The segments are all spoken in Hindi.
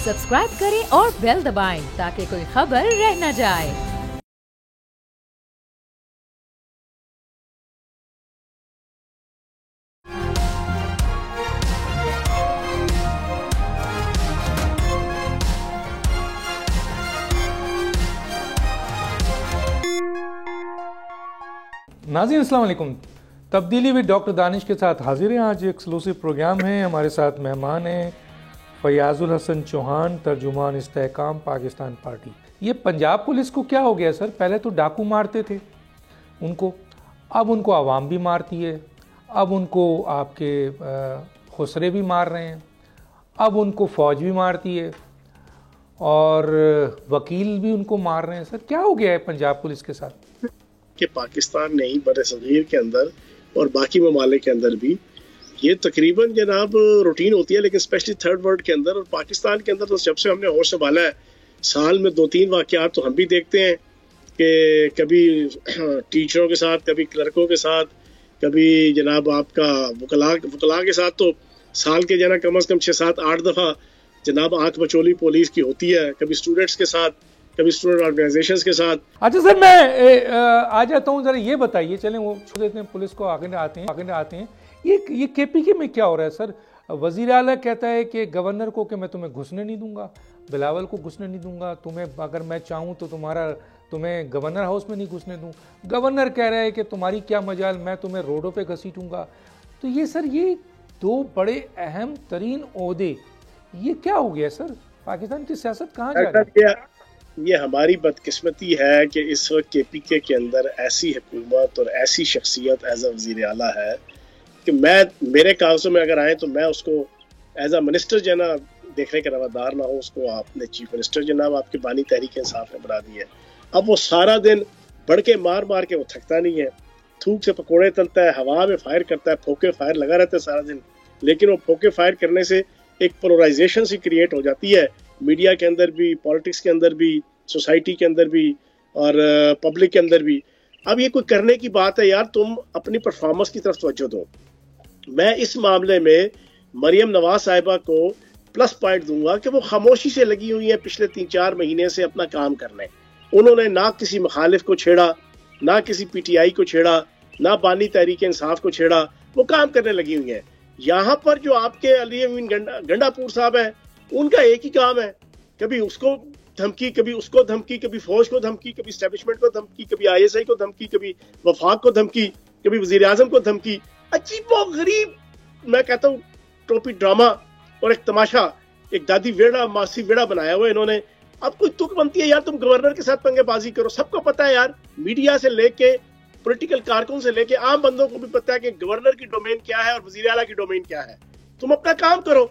सब्सक्राइब करें और बेल दबाएं ताकि कोई खबर रह न जाए। नाज़रीन अस्सलाम वालेकुम। तब्दीली विद डॉक्टर दानिश के साथ हाजिर हैं। आज एक्सक्लूसिव प्रोग्राम है। हमारे साथ मेहमान हैं फयाजुल हसन चौहान, तर्जुमान इस्तेहकाम पाकिस्तान पार्टी। ये पंजाब पुलिस को क्या हो गया सर? पहले तो डाकू मारते थे उनको, अब उनको आवाम भी मारती है, अब उनको आपके खुसरे भी मार रहे हैं, अब उनको फ़ौज भी मारती है और वकील भी उनको मार रहे हैं। सर क्या हो गया है पंजाब पुलिस के साथ? कि पाकिस्तान नहीं बरसगीर के अंदर और बाकी ममालिक के अंदर भी ये तकरीबन जनाब रूटीन होती है, लेकिन स्पेशली थर्ड वर्ल्ड के अंदर और पाकिस्तान के अंदर तो जब से हमने होश संभाला है, साल में 2-3 वाक़यात तो हम भी देखते हैं कि कभी टीचरों के साथ, कभी क्लर्कों के साथ, कभी जनाब आपका वकला के साथ, तो साल के जना कम अज़ कम 6-7-8 दफ़ा जनाब आंख बचोली पुलिस की होती है, कभी स्टूडेंट्स के साथ, कभी स्टूडेंट ऑर्गेनाइजेशंस के साथ। अच्छा सर, मैं आ जाता हूँ, जरा ये बताइए, चलें वो छोड़ देते हैं पुलिस को, आगे आते हैं। ये केपीके में क्या हो रहा है सर? वज़ीर आला कहता है कि गवर्नर को कि मैं तुम्हें घुसने नहीं दूंगा, बिलावल को घुसने नहीं दूंगा, तुम्हें अगर मैं चाहूँ तो तुम्हें गवर्नर हाउस में नहीं घुसने दूँ। गवर्नर कह रहा है कि तुम्हारी क्या मजाल, मैं तुम्हें रोडों पे घसीटूंगा। तो ये सर, ये दो बड़े अहम तरीन ओहदे, ये क्या हो गया सर? पाकिस्तान की सियासत कहाँ जा रही है? ये हमारी बदकिस्मती है कि इस वक्त केपीके के अंदर ऐसी हुकूमत और ऐसी शख्सियत एज अ वज़ीर आला है कि मेरे कागज़ों में अगर आए तो मैं उसको एज अ मिनिस्टर जो ना देखने का रवादार ना हो। उसको आपने चीफ मिनिस्टर जनाब आपके बानी तहरीक इंसाफ ने बना दी है। अब वो सारा दिन बढ़ के मार के वो थकता नहीं है, थूक से पकौड़े तलता है, हवा में फायर करता है, फोके फायर लगा रहता है सारा दिन। लेकिन वो फोके फायर करने से एक पोलराइजेशन सी क्रिएट हो जाती है, मीडिया के अंदर भी, पॉलिटिक्स के अंदर भी, सोसाइटी के अंदर भी और पब्लिक के अंदर भी। अब ये कोई करने की बात है यार, तुम अपनी परफॉर्मेंस की तरफ तवज्जो दो। मैं इस मामले में मरियम नवाज साहिबा को प्लस पॉइंट दूंगा कि वो खामोशी से लगी हुई है पिछले 3-4 महीने से अपना काम करने। उन्होंने ना किसी मुखालिफ को छेड़ा, ना किसी पीटीआई को छेड़ा, ना बानी तहरीक इंसाफ को छेड़ा, वो काम करने लगी हुई है। यहाँ पर जो आपके अली अमीन गंडापुर साहब है, उनका एक ही काम है, कभी उसको धमकी, कभी उसको धमकी, कभी फौज को धमकी, कभी एस्टेब्लिशमेंट को धमकी, कभी आईएसआई को धमकी, कभी वफाक को धमकी, कभी वजीर आजम को धमकी। अजीब व गरीब, मैं कहता हूँ टोपी ड्रामा और एक तमाशा, एक दादी वेड़ा मासी वेड़ा बनाया हुआ इन्होंने। अब कोई तुक बनती है यार, तुम गवर्नर के साथ पंगेबाजी करो। सबको पता है यार, मीडिया से लेके पॉलिटिकल कारकुन से लेके आम बंदों को भी पता है कि गवर्नर की डोमेन क्या है और वजीर आला की डोमेन क्या है। तुम अपना काम करो।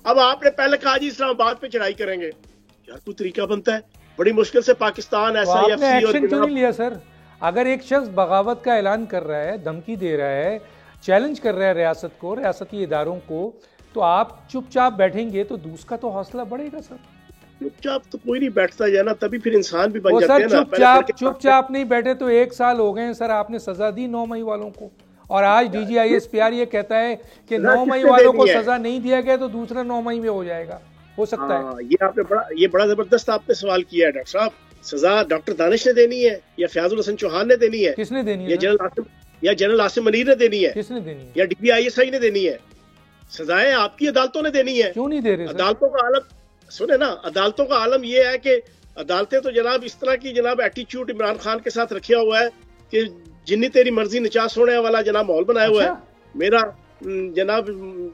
अब आपने पहले कहा जी इस्लामाबाद पे चढ़ाई करेंगे, यार कोई तरीका बनता है? बड़ी मुश्किल से पाकिस्तान ऐसा एक्शन क्यों नहीं लिया सर? अगर एक शख्स बगावत का ऐलान कर रहा है, धमकी दे रहा है, चैलेंज कर रहा है रियासत को, रियासती इदारों को, तो आप चुपचाप बैठेंगे तो दूसरा तो हौसला बढ़ेगा सर। चुपचाप तो कोई नहीं बैठता है ना, तभी फिर इंसान भी बन जाते हैं ना। चुपचाप नहीं बैठे तो 1 साल हो गए हैं सर, आपने सजा दी 9 मई वालों को, और आज DGISPR ये कहता है कि 9 मई वालों को सजा नहीं दिया गया तो दूसरा 9 मई में हो जाएगा, हो सकता है। ये बड़ा जबरदस्त आपने सवाल किया है डॉक्टर साहब। सजा डॉक्टर दानिश ने देनी है या फयाजुल हसन चौहान ने देनी है? किसने देनी है? या जनरल आसिम मनीर ने देनी है? किसने देनी है? या DPISI ने देनी है? सजाएं आपकी अदालतों ने देनी है। क्यों नहीं दे रहे? अदालतों का आलम सुने ना, अदालतों का आलम ये है कि अदालतें तो जनाब इस तरह की जनाब एटीट्यूड इमरान खान के साथ रखा हुआ है कि जिन्नी तेरी मर्जी निचास होने वाला जनाब माहौल बनाया हुआ है। मेरा जनाब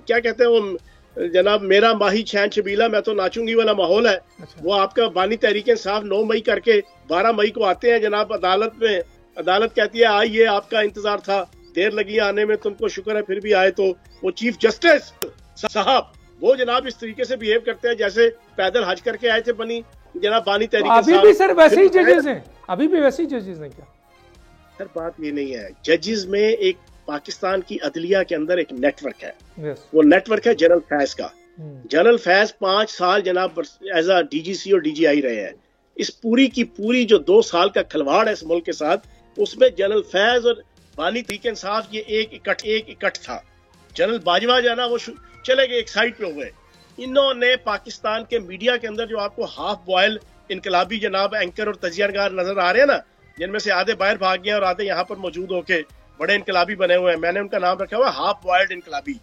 क्या कहते हैं वो जनाब, मेरा माही छैन छबीला मैं तो नाचूंगी वाला माहौल है। वो आपका बानी तहरीक इंसाफ 9 मई करके 12 मई को आते हैं जनाब अदालत में। अदालत कहती है आइए, आपका इंतजार था, देर लगी आने में, तुमको शुक्र है फिर भी आए। तो वो चीफ जस्टिस साहब वो जनाब इस तरीके से बिहेव करते हैं जैसे पैदल हज करके आए थे जनाब बानी तहरीक इंसाफ। अभी भी सर वैसे ही जजेस हैं, अभी भी वैसे ही जजेस हैं क्या सर? बात ये नहीं है, जजेस में एक पाकिस्तान की अदलिया के अंदर एक नेटवर्क है। वो नेटवर्क है जनरल फैज का। जनरल फैज 5 साल जनाब एज अ DGC और DGI रहे हैं। इस पूरी की पूरी जो 2 साल का खिलवाड़ है इस मुल्क के साथ, उसमें जनरल फैज और बानी तहरीक इंसाफ ये एक इकट्ठ था। जनरल बाजवा जाना वो चले गए, एक साइड पे हुए। इन्होंने पाकिस्तान के मीडिया के अंदर जो आपको हाफ बॉयल इनकलाबी जनाब एंकर और तजियारगार नजर आ रहे हैं ना, जिनमें से आधे बाहर भाग गए और आधे यहाँ पर मौजूद होके बड़े इनकलाबी बने हुए हैं, मैंने उनका नाम रखा हुआ हाफ बॉयल्ड इनकलाबी।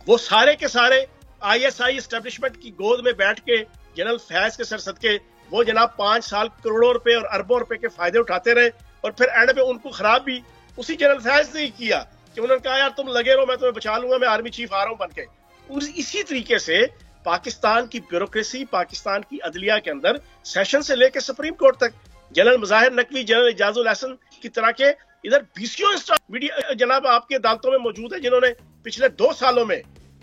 वो सारे के सारे ISI एस्टेब्लिशमेंट की गोद में बैठ के जनरल फैज के सर सदके वो जनाब 5 साल करोड़ों रुपए और अरबों रुपए के फायदे उठाते रहे, और फिर एंड पे उनको खराब भी उसी जनरल फैज ने ही किया कि उन्होंने कहा यार तुम लगे रहो, मैं तुम्हें बचा लूंगा, मैं आर्मी चीफ आ रहा हूं बन के। इसी तरीके से पाकिस्तान की ब्यूरोक्रेसी, पाकिस्तान की अदलिया के अंदर सेशन से लेकर सुप्रीम कोर्ट तक जनरल मुजाहिर नकवी, जनरल इजाजुल हसन की तरह के इधर 20 मीडिया जनाब आपके अदालतों में मौजूद है, जिन्होंने पिछले 2 सालों में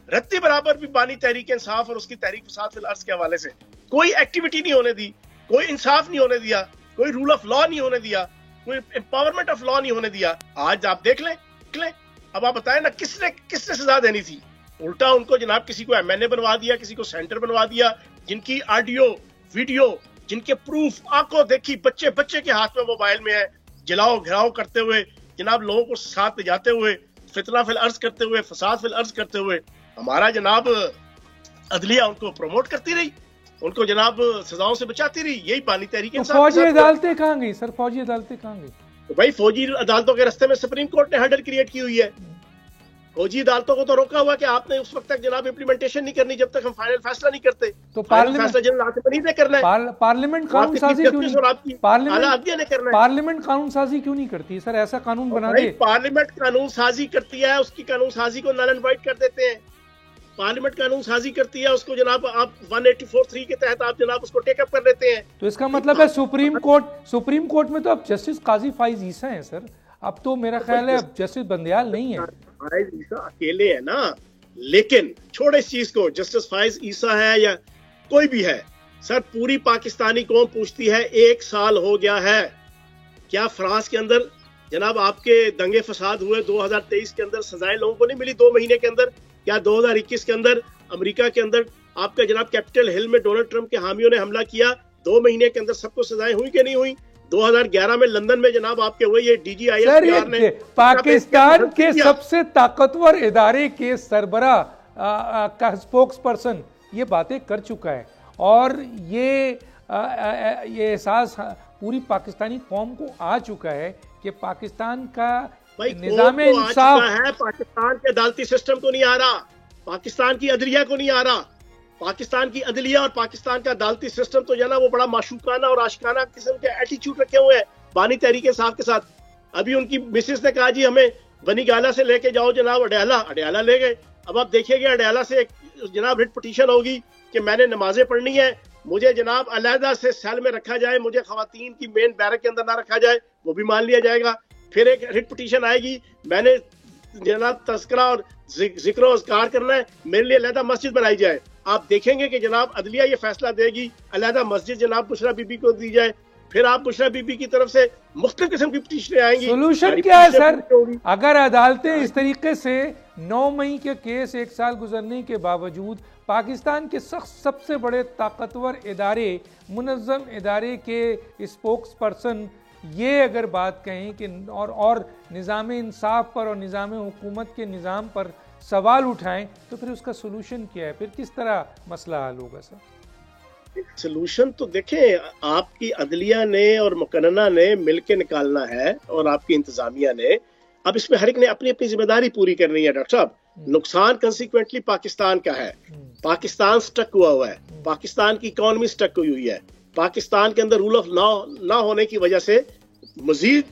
रत्ती बराबर भी बानी तहरीक इंसाफ और उसकी तहरीक फसाद फिल अर्ज के हवाले से कोई एक्टिविटी नहीं होने दी, कोई इंसाफ नहीं होने दिया, कोई रूल ऑफ लॉ नहीं होने दिया, कोई एम्पावरमेंट ऑफ लॉ नहीं होने दिया। आज आप देख लें, अब आप बताएं ना किसने सजा देनी थी? उल्टा उनको जनाब किसी को MNA बनवा दिया, किसी को सेंटर बनवा दिया, जिनकी ऑडियो वीडियो, जिनके प्रूफ आंखों देखी बच्चे के हाथ में मोबाइल में है, जलाओ घिराओ करते हुए जनाब लोगों को साथ ले जाते हुए, फितना फिल अर्ज करते हुए, फसाद फिल अर्ज करते हुए हमारा जनाब अदलिया उनको प्रमोट करती रही, उनको जनाब सजाओं से बचाती रही। यही बानी तहरीक इंसाफ। फौजी अदालतें कहाँ गई सर? फौजी अदालतें कहाँ गई? तो भाई फौजी अदालतों के रास्ते में सुप्रीम कोर्ट ने हर्डल क्रिएट की हुई है। फौजी अदालतों को तो रोका हुआ कि आपने उस वक्त तक जनाब इम्प्लीमेंटेशन नहीं करनी जब तक हम फाइनल फैसला नहीं करते। तो फैसला जनरल नहीं दे करना है। पार्लियामेंट कानून साजी क्यों नहीं? पार्लियामेंट कानून साजी क्यों नहीं करती सर? ऐसा कानून बना दे। पार्लियामेंट कानून साजी करती है, उसकी कानून साजी को नल एंड वाइड कर देते हैं। पार्लियामेंट कानून साजी करती है, उसको जनाब आप 184(3) के तहत आप जनाब उसको टेकअप कर लेते हैं। तो इसका मतलब है सुप्रीम कोर्ट में तो अब जस्टिस काजी फाइज ईसा हैं सर। अब तो मेरा ख्याल है अब जस्टिस बंदयाल नहीं है। फाइज ईसा अकेले है ना, लेकिन छोड़े इस चीज को, जस्टिस फाइज ईसा है या कोई भी है सर, पूरी पाकिस्तानी कौम पूछती है 1 साल हो गया है, क्या फ्रांस के अंदर जनाब आपके दंगे फसाद हुए 2023 के अंदर सजाएं लोगों को नहीं मिली 2 महीने के अंदर? क्या 2021 के अंदर अमेरिका के अंदर आपका जनाब कैपिटल हिल में डोनाल्ड ट्रंप के हामियों ने हमला किया, 2 महीने के अंदर सबको सजाएं हुई कि नहीं हुई? 2011 में लंदन में जनाब आपके हुए ये DGIS ने पाकिस्तान के सबसे ताकतवर इदारे के सरबरा का स्पोक्स पर्सन ये बातें कर चुका है, और ये एहसास पूरी पाकिस्तानी कौम को आ चुका है कि पाकिस्तान का निजाम इंसाफ है, पाकिस्तान के अदालती सिस्टम को नहीं आ रहा, पाकिस्तान की अदलिया को नहीं आ रहा। पाकिस्तान की अदलिया और पाकिस्तान का अदालती सिस्टम तो जना वो बड़ा माशूकाना और आशिकाना किस्म के एटीट्यूड रखे हुए हैं बानी तहरीक इंसाफ के साथ। अभी उनकी मिसेस ने कहा जी हमें बनी गाला से लेके जाओ जनाब अडयाला ले गए। अब आप देखिएगा अडयाला से जनाब रिट पिटीशन होगी कि मैंने नमाजें पढ़नी है, मुझे जनाब अलहदा से सेल में रखा जाए, मुझे खवातीन की मेन बैरक के अंदर ना रखा जाए, वो भी मान लिया जाएगा। फिर एक रिट पिटीशन आएगी, मैंने जनाब तस्करा और जिक्र और अज़कार करना है, मेरे लिए अलहदा मस्जिद बनाई जाए। आप देखेंगे कि जनाब अदलिया ये फैसला देगी अलहदा मस्जिद जनाब बुशरा बीबी को दी जाए, फिर आप बुशरा बीबी की तरफ से मुख्तलिफ किस्म की पिटीशनें आएंगी। सोल्यूशन क्या है सर? अगर अदालतें इस तरीके से 9 मई के केस 1 साल गुजरने के बावजूद पाकिस्तान के सबसे बड़े ताकतवर इदारे, मुनज़्ज़म इदारे के स्पोक्स पर्सन ये अगर बात कहें कि और निज़ाम इंसाफ पर और निज़ाम हुकूमत के निज़ाम पर सवाल उठाएं, तो फिर उसका सोल्यूशन क्या है? फिर किस तरह मसला हल होगा सर? सोल्यूशन तो देखें, आपकी अदलिया ने और मुकन्ना ने मिलकर निकालना है और आपकी इंतजामिया ने। अब इसमें हर एक ने अपनी अपनी जिम्मेदारी पूरी करनी है डॉक्टर साहब। नुकसान कंसिक्वेंटली पाकिस्तान का है, पाकिस्तान स्टक हुआ है, पाकिस्तान की इकोनॉमी स्टक हुई है, पाकिस्तान के अंदर रूल ऑफ लॉ ना होने की वजह से मजीद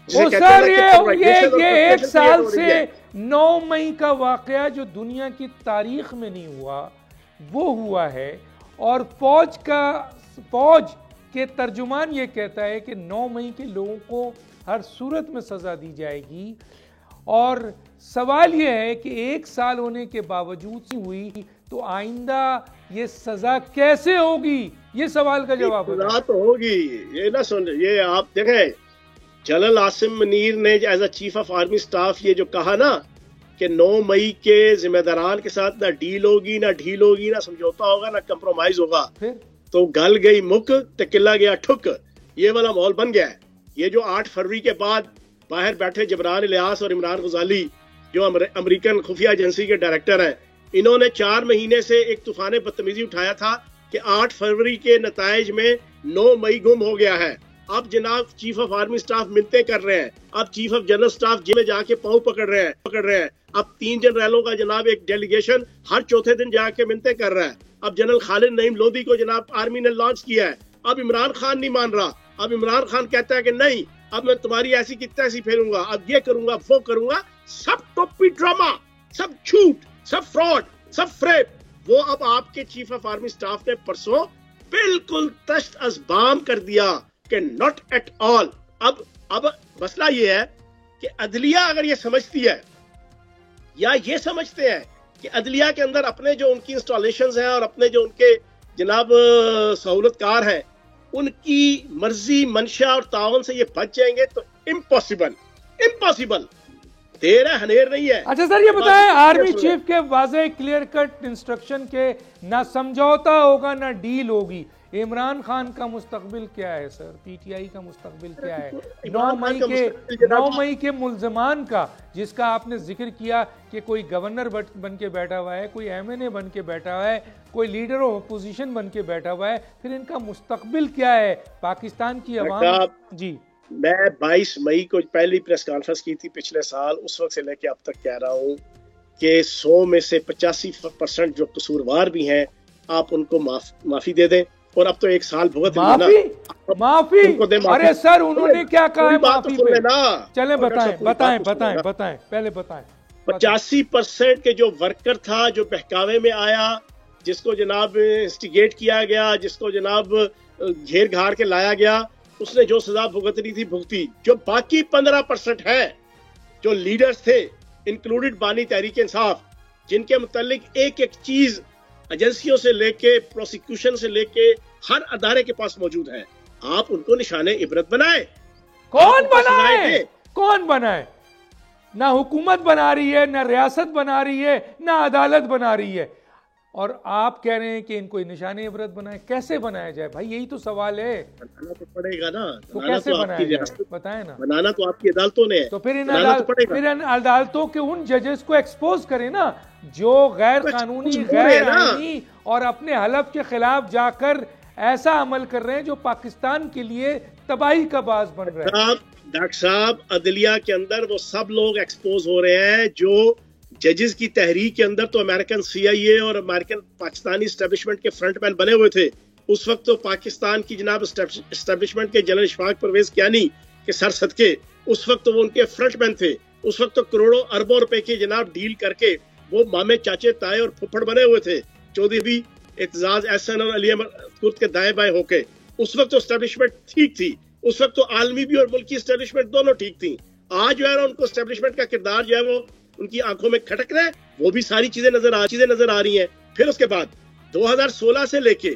सर ये 1 साल से 9 मई का वाकया जो दुनिया की तारीख में नहीं हुआ वो हुआ है, और फौज के तर्जुमान ये कहता है कि 9 मई के लोगों को हर सूरत में सजा दी जाएगी। और सवाल ये है कि 1 साल होने के बावजूद हुई तो आइंदा ये सजा कैसे होगी? ये सवाल का जवाब सजा तो होगी, ये ना सुन, ये आप देखें जनरल आसिम मुनीर ने as a chief of army staff ये जो कहा ना कि 9 मई के जिम्मेदारान के साथ ना डील होगी, ना ढील होगी, ना समझौता होगा, ना कंप्रोमाइज होगा, तो गल गई मुक ते किला गया ठुक, ये वाला माहौल बन गया है। ये जो 8 फरवरी के बाद बाहर बैठे जबरान इलियास और इमरान गजाली जो अमेरिकन खुफिया एजेंसी के डायरेक्टर हैं, इन्होंने 4 महीने से एक तूफान बदतमीजी उठाया था कि 8 फरवरी के नताइज में 9 मई गुम हो गया है। अब जनाब चीफ ऑफ आर्मी स्टाफ मिलते कर रहे हैं, अब chief of general staff jail में जाके पाँव पकड़ रहे हैं। अब 3 जनरलों का जनाब एक डेलीगेशन हर चौथे दिन जाके मिलते कर रहा है। अब जनरल खालिद नईम लोधी को जनाब आर्मी ने लॉन्च किया है। अब इमरान खान नहीं मान रहा। अब इमरान खान कहता है कि नहीं, अब मैं तुम्हारी ऐसी की तैसी फेरूंगा, अब ये करूंगा वो करूंगा। सब टोपी ड्रामा, सब झूठ, सब फ्रॉड, सब फ्रेब। वो अब आपके चीफ ऑफ आर्मी स्टाफ ने परसों बिल्कुल तश्त असबाम कर दिया कि नॉट एट ऑल। अब मसला ये है कि अदलिया अगर ये समझती है या ये समझते हैं कि अदलिया के अंदर अपने जो उनकी इंस्टॉलेशंस हैं और अपने जो उनके जनाब सहूलतकार हैं उनकी मर्जी, मंशा और तावन से ये बच जाएंगे, तो इम्पॉसिबल देर है, हनेर नहीं है। अच्छा सर, ये बताएं, आर्मी चीफ के वाज़े क्लियर कट इंस्ट्रक्शन के ना समझौता होगा ना डील होगी। इमरान खान का मुस्तकबिल क्या है सर? पीटीआई का मुस्तकबिल क्या है? 9 मई के मुल्ज़मान का, जिसका आपने जिक्र किया कि कोई गवर्नर बन के बैठा हुआ है, कोई एमएनए बन के बैठा हुआ है, कोई लीडर ऑफ अपोजिशन बन के बैठा हुआ है, फिर इनका मुस्तकबिल क्या है? पाकिस्तान की अवाम। जी, मैं 22 मई को पहली प्रेस कॉन्फ्रेंस की थी पिछले साल, उस वक्त से लेके अब तक कह रहा हूँ कि 100 में से 85% जो कसूरवार भी हैं आप उनको माफी दे दें। और अब तो 1 साल भुगत माफी। अरे सर, उन्होंने क्या कहा है माफी पे? चले बताएं, पहले बताएं। 85% के जो वर्कर था, जो बहकावे में आया, जिसको जनाब इंस्टिगेट किया गया, जिसको जनाब घेर घाड़ के लाया गया, उसने जो सजा भुगतनी थी भुगती। जो बाकी 15% है, जो लीडर्स थे, इंक्लूडेड बानी तहरीक इंसाफ, जिनके मुतालिक एक एक चीज एजेंसियों से लेके प्रोसिक्यूशन से लेके हर अदारे के पास मौजूद है, आप उनको निशाने इबरत बनाए। कौन बनाए? ना हुकूमत बना रही है, ना रियासत बना रही है, ना अदालत बना रही है, और आप कह रहे हैं कि इनको निशाने इबरत बनाए। कैसे बनाया जाए भाई? यही तो सवाल है। बनाना तो पड़ेगा ना, तो कैसे बनाया जाए बताएं ना। बनाना तो आपकी अदालतों ने है, तो फिर इन अदालतों के उन जजेस को एक्सपोज करें ना, जो गैर कानूनी, गैर आईनी और अपने हलफ के खिलाफ जाकर ऐसा अमल कर रहे हैं जो पाकिस्तान के लिए तबाही का बास बन रहा है। डॉक्टर साहब, अदलिया के अंदर वो सब लोग एक्सपोज हो रहे हैं जो जजेस की तहरीक के अंदर तो अमेरिकन CIA और अमेरिकन पाकिस्तानी एस्टेब्लिशमेंट के फ्रंटमैन बने हुए थे। उस वक्त तो पाकिस्तान की जनाब एस्टेब्लिशमेंट के जनरल इशफाक परवेज कियानी के सर सदके, उस वक्त तो वो उनके फ्रंटमैन थे। उस वक्त तो करोड़ों अरबों रुपए की जनाब डील करके वो मामे, चाचे, ताए और फुफड़ बने हुए थे, चौधरी भी, एतजाज एहसन और अली अहमद कुर्द के दाएं बाएं होके। उस वक्त तो एस्टेब्लिशमेंट ठीक थी, उस वक्त तो आलमी भी और मुल्की एस्टेब्लिशमेंट दोनों ठीक थी। आज जो है ना, उनको एस्टेब्लिशमेंट का किरदार जो है वो उनकी आंखों में खटक रहा है, वो भी सारी चीजें नजर आ रही हैं। फिर उसके बाद 2016 से लेके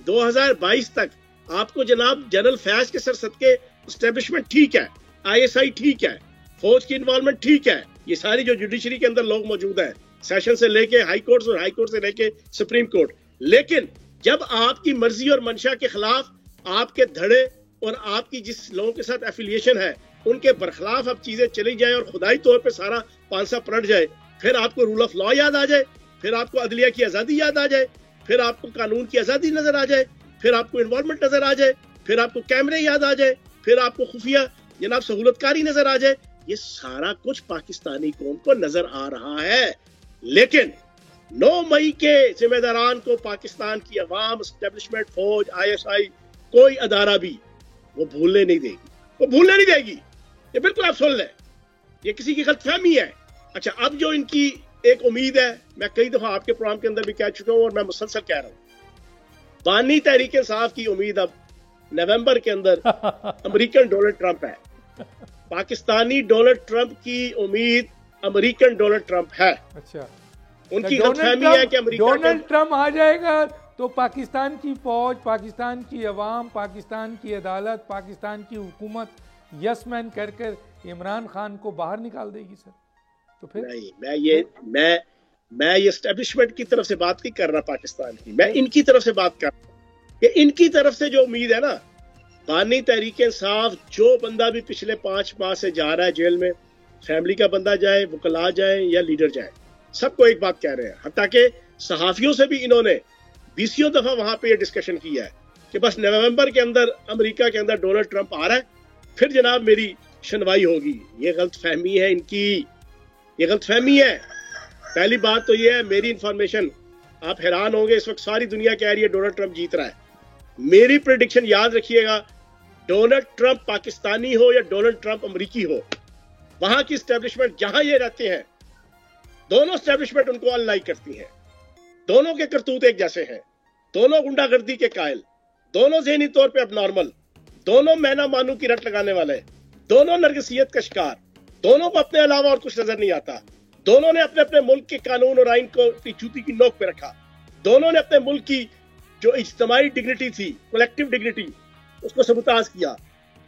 2022 तक आपको जनाब जनरल फैज के सर सदके एस्टेब्लिशमेंट ठीक है, ISI ठीक है, फौज की इन्वॉल्वमेंट ठीक है, ये सारी जो जुडिशरी के अंदर लोग मौजूद हैं, सेशन से लेके हाई कोर्ट और हाई कोर्ट से लेके सुप्रीम कोर्ट। लेकिन जब आपकी मर्जी और मंशा के खिलाफ आपके धड़े और आपकी जिस लोगों के साथ एफिलिएशन है उनके बरखिलाफ अब चीजें चली जाए और खुदाई तौर पे सारा पांसा पलट जाए, फिर आपको रूल ऑफ लॉ याद आ जाए, फिर आपको अदलिया की आजादी याद आ जाए, फिर आपको कानून की आजादी नजर आ जाए, फिर आपको इन्वॉल्वमेंट नजर आ जाए, फिर आपको कैमरे याद आ जाए, फिर आपको खुफिया जनाब सहूलतकारी नजर आ जाए। ये सारा कुछ पाकिस्तानी कौम को नजर आ रहा है। लेकिन 9 मई के जिम्मेदारान को पाकिस्तान की अवाम, एस्टेब्लिशमेंट, फौज, ISI, कोई अदारा भी वो भूलने नहीं देगी। ये बिल्कुल आप सुन लें, ये किसी की गलतफहमी है। अच्छा, अब जो इनकी एक उम्मीद है, मैं कई दफा आपके प्रोग्राम के अंदर भी कह चुका हूं और मैं मुसलसल कह रहा हूं, बानी तहरीक इंसाफ की उम्मीद अब नवंबर के अंदर अमेरिकन डोनाल्ड ट्रंप है। पाकिस्तानी डोनाल्ड ट्रंप की उम्मीद अमेरिकन डोनाल्ड ट्रंप है। अच्छा, उनकी गलतफहमी है कि डोनाल्ड ट्रंप आ जाएगा तो पाकिस्तान की फौज, पाकिस्तान की अवाम, पाकिस्तान की अदालत, पाकिस्तान की हुकूमत यस मैन कर इमरान खान को बाहर निकाल देगी सर। तो फिर नहीं, मैं ये एस्टेब्लिशमेंट की तरफ से बात नहीं कर रहा पाकिस्तान की, मैं इनकी तरफ से बात कर रहा हूं कि इनकी तरफ से जो उम्मीद है ना, बानी तहरीक इंसाफ, जो बंदा भी पिछले 5 माह से जा रहा है जेल में, फैमिली का बंदा जाए, वकला जाए या लीडर जाए, सबको एक बात कह रहे हैं। हत्ता के सहाफियों से भी इन्होंने 20 दफा वहां पे ये डिस्कशन किया है कि बस नवंबर के अंदर अमेरिका के अंदर डोनाल्ड ट्रंप आ रहा है, फिर जनाब मेरी सुनवाई होगी। ये गलत फहमी है इनकी, ये गलत फहमी है। पहली बात तो ये है, मेरी इंफॉर्मेशन, आप हैरान होंगे, इस वक्त सारी दुनिया कह रही है डोनाल्ड ट्रंप जीत रहा है। मेरी प्रेडिक्शन याद रखिएगा, डोनाल्ड ट्रंप पाकिस्तानी हो या डोनाल्ड ट्रंप अमरीकी हो, वहां की स्टैब्लिशमेंट जहां ये रहते हैं, दोनों स्टैब्लिशमेंट उनको अनलाइक करती है। दोनों के करतूत एक जैसे हैं, दोनों गुंडागर्दी के कायल, दोनों ज़हनी तौर पे अबनॉर्मल, दोनों मैना मानू की रट लगाने वाले, दोनों नरगिसियत का शिकार, दोनों को अपने अलावा और कुछ नजर नहीं आता। दोनों ने अपने अपने मुल्क के कानून और आइन को अपनी जूती की नोक पे रखा। दोनों ने अपने मुल्क की जो इज्तिमाई डिग्निटी थी, कलेक्टिव डिग्निटी, उसको सबूताज किया।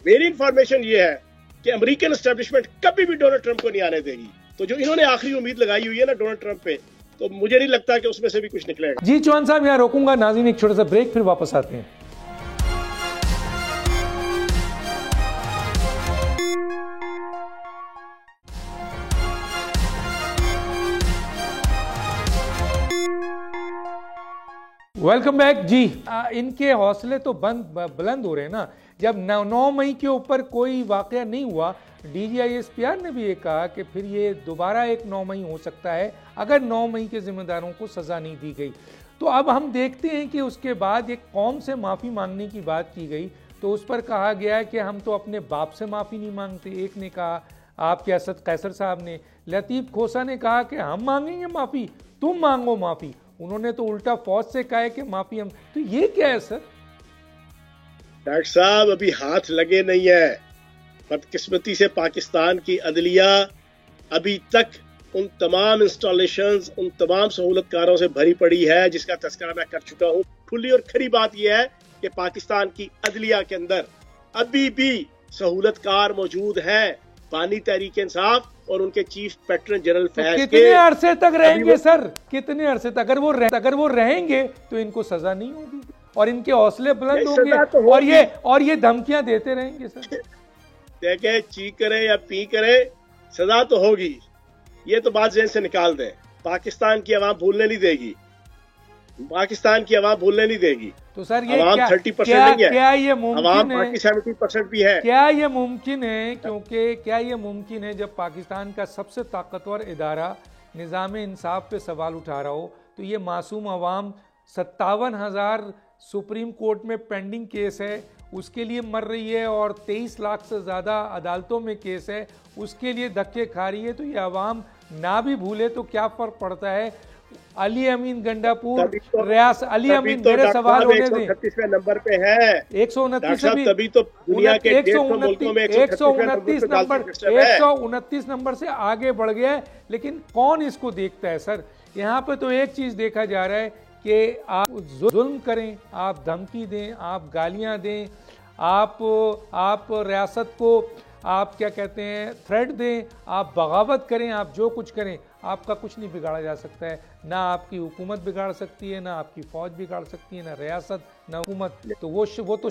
मेरी इंफॉर्मेशन ये है कि अमेरिकन एस्टेब्लिशमेंट कभी भी डोनाल्ड ट्रंप को नहीं आने देगी। तो जो इन्होंने आखिरी उम्मीद लगाई हुई है ना डोनाल्ड ट्रंप पे, तो मुझे नहीं लगता कि उसमें से भी कुछ निकलेगा। जी चौहान साहब, यहाँ रोकूंगा। नाज़रीन, एक छोटा सा ब्रेक, फिर वापस आते हैं। वेलकम बैक जी। इनके हौसले तो बुलंद हो रहे हैं ना। जब 9 मई के ऊपर कोई वाकया नहीं हुआ, DGISPR ने भी ये कहा कि फिर ये दोबारा एक 9 मई हो सकता है अगर 9 मई के जिम्मेदारों को सज़ा नहीं दी गई। तो अब हम देखते हैं कि उसके बाद एक कौम से माफ़ी मांगने की बात की गई, तो उस पर कहा गया है कि हम तो अपने बाप से माफ़ी नहीं मांगते। एक ने कहा, आपके असद कैसर साहब ने, लतीफ़ खोसा ने कहा कि हम मांगेंगे माफ़ी, तुम मांगो माफ़ी। उन्होंने तो उल्टा फौज से कहा है कि माफ़ी हम। तो ये क्या है सर? डॉक्टर साहब, अभी हाथ लगे नहीं है। बदकिस्मती से पाकिस्तान की अदलिया अभी तक उन तमाम इंस्टॉलेशंस, उन तमाम सहूलतकारों से भरी पड़ी है जिसका तस्करा मैं कर चुका हूँ। खुली और खरी बात यह है कि पाकिस्तान की अदलिया के अंदर अभी भी सहूलतकार मौजूद है। पानी तहरीक इंसाफ और उनके चीफ पैटर्न जनरल फैज के कितने अरसे तक रहेंगे सर? कितने अरसे तक? अगर वो रहेंगे तो इनको सजा नहीं होगी और इनके हौसले बुलंद होंगे तो और ये धमकियां देते रहेंगे सर। देखे, ची करे या पी करे, सजा तो होगी। ये तो बात ज़हन से निकाल दें। पाकिस्तान की आवाम भूलने नहीं देगी, पाकिस्तान की आवाम भूलने नहीं देगी। तो सर ये आवाम 30% नहीं है, क्या ये मुमकिन है? 70% भी है। क्या ये मुमकिन है? क्योंकि क्या ये मुमकिन है जब पाकिस्तान का सबसे ताकतवर इदारा निज़ाम इंसाफ पे सवाल उठा रहा हो, तो ये मासूम आवाम 57,000 सुप्रीम कोर्ट में पेंडिंग केस है उसके लिए मर रही है और 23 लाख से ज़्यादा अदालतों में केस है उसके लिए धक्के खा रही है। तो ये आवाम ना भी भूले तो क्या फ़र्क पड़ता है? अली अमीन गंडापुर रियास अली अमीन, मेरे सवाल होने दें। 129वें नंबर पे है 129 से भी, तभी तो दुनिया के 129 नंबर से आगे बढ़ गया है। लेकिन कौन इसको देखता है सर? यहाँ पे तो एक चीज देखा जा रहा है कि आप जुल्म करें, आप धमकी दें, आप गालियां दें, आप रियासत को आप क्या कहते हैं थ्रेट दें, आप बगावत करें, आप जो कुछ करें, आपका कुछ नहीं बिगाड़ा जा सकता है। ना आपकी हुकूमत बिगाड़ सकती है, ना आपकी फौज बिगाड़ सकती है, ना रियासत, ना हुकूमत। तो वो तो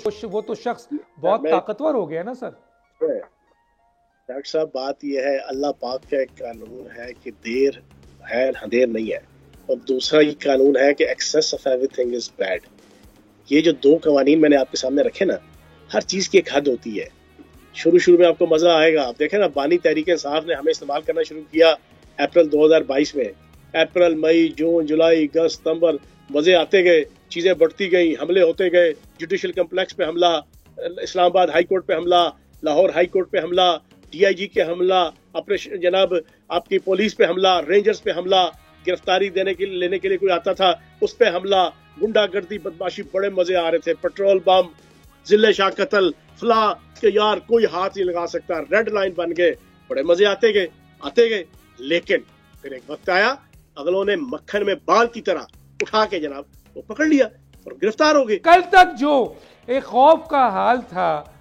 शख्स बहुत ताकतवर हो गया ना सर। डॉक्टर साहब, बात यह है, अल्लाह पाक का एक कानून है कि देर है अंधेर नहीं है, और दूसरा ये कानून है कि excess of everything is bad. ये जो दो कवानीन मैंने आपके सामने रखे ना, हर चीज की एक हद होती है। शुरू में आपको मजा आएगा। आप देखें ना, बानी तहरीक इंसाफ ने हमें इस्तेमाल करना शुरू किया अप्रैल 2022 में। अप्रैल, मई, जून, जुलाई, अगस्त, सितंबर, मजे आते गए, चीजें बढ़ती गई, हमले होते गए। जुडिशल कम्प्लेक्स पे हमला, इस्लामाबाद हाई कोर्ट पे हमला, लाहौर हाई कोर्ट पे हमला, DIG के हमला, ऑपरेशन जनाब आपकी पुलिस पे हमला, रेंजर्स पे हमला, गिरफ्तारी लेने के लिए कोई आता था उस पे हमला, गुंडागर्दी, बदमाशी, बड़े मजे आ रहे थे। पेट्रोल बम, जिले शाह कत्ल, फला के यार कोई हाथ नहीं लगा सकता, रेड लाइन बन गए, बड़े मजे आते गए। लेकिन फिर एक वक्त आया, अगलों ने मक्खन में बाल की तरह उठा के जनाब वो पकड़ लिया और गिरफ्तार हो गए। कल तक जो एक खौफ का हाल था